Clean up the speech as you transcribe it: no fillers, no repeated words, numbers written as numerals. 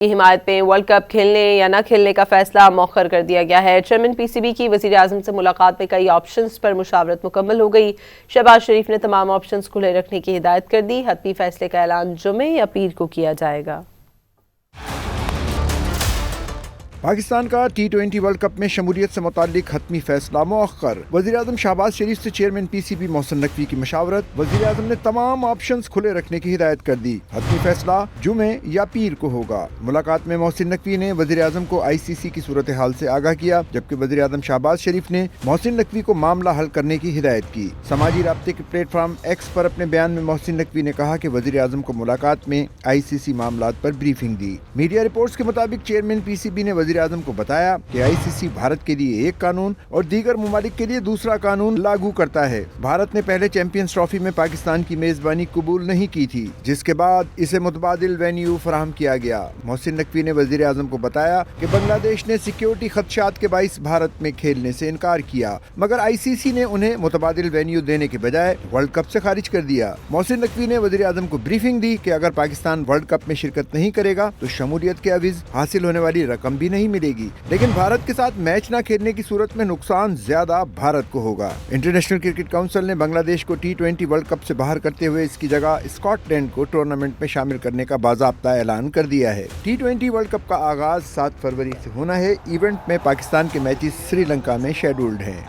کی حمایت میں ورلڈ کپ کھیلنے یا نہ کھیلنے کا فیصلہ مؤخر کر دیا گیا ہے۔ چیئرمین پی سی بی کی وزیر اعظم سے ملاقات میں کئی آپشنز پر مشاورت مکمل ہو گئی۔ شہباز شریف نے تمام آپشنز کھلے رکھنے کی ہدایت کر دی۔ حتمی فیصلے کا اعلان جمعے یا پیر کو کیا جائے گا۔ پاکستان کا T20 ورلڈ کپ میں شمولیت سے متعلق حتمی فیصلہ مؤخر۔ وزیر اعظم شہباز شریف سے chairman P C B Mohsin Naqvi کی مشاورت۔ وزیر اعظم نے تمام آپشنز کھلے رکھنے کی ہدایت کر دی۔ حتمی فیصلہ جمعے یا پیر کو ہوگا۔ ملاقات میں محسن نقوی نے وزیر اعظم کو ICC کی صورتحال سے آگاہ کیا، جبکہ وزیر اعظم شہباز شریف نے محسن نقوی کو معاملہ حل کرنے کی ہدایت کی۔ سماجی رابطے کے پلیٹ فارم ایکس پر اپنے بیان میں محسن نقوی نے کہا کہ وزیر اعظم کو ملاقات میں ICC معاملات پر بریفنگ دی۔ میڈیا رپورٹس کے مطابق چیئرمین پی سی بی نے وزیر اعظم کو بتایا کہ ICC بھارت کے لیے ایک قانون اور دیگر ممالک کے لیے دوسرا قانون لاگو کرتا ہے۔ بھارت نے پہلے چیمپئنز ٹرافی میں پاکستان کی میزبانی قبول نہیں کی تھی، جس کے بعد اسے متبادل وینیو فراہم کیا گیا۔ محسن نقوی نے وزیر اعظم کو بتایا کہ بنگلہ دیش نے سیکیورٹی خدشات کے باعث بھارت میں کھیلنے سے انکار کیا، مگر ICC نے انہیں متبادل وینیو دینے کے بجائے ورلڈ کپ سے خارج کر دیا۔ محسن نقوی نے وزیر اعظم کو بریفنگ دی کہ اگر پاکستان ورلڈ کپ میں شرکت نہیں کرے گا تو شمولیت کے عوض حاصل ہونے والی رقم بھی نہیں ملے گی، لیکن بھارت کے ساتھ میچ نہ کھیلنے کی صورت میں نقصان زیادہ بھارت کو ہوگا۔ انٹرنیشنل کرکٹ کونسل نے بنگلہ دیش کو T20 ورلڈ کپ سے باہر کرتے ہوئے اس کی جگہ اسکاٹ لینڈ کو ٹورنامنٹ میں شامل کرنے کا باضابطہ اعلان کر دیا ہے۔ T20 ورلڈ کپ کا آغاز 7 فروری سے ہونا ہے۔ ایونٹ میں پاکستان کے میچز سری لنکا میں شیڈولڈ ہیں۔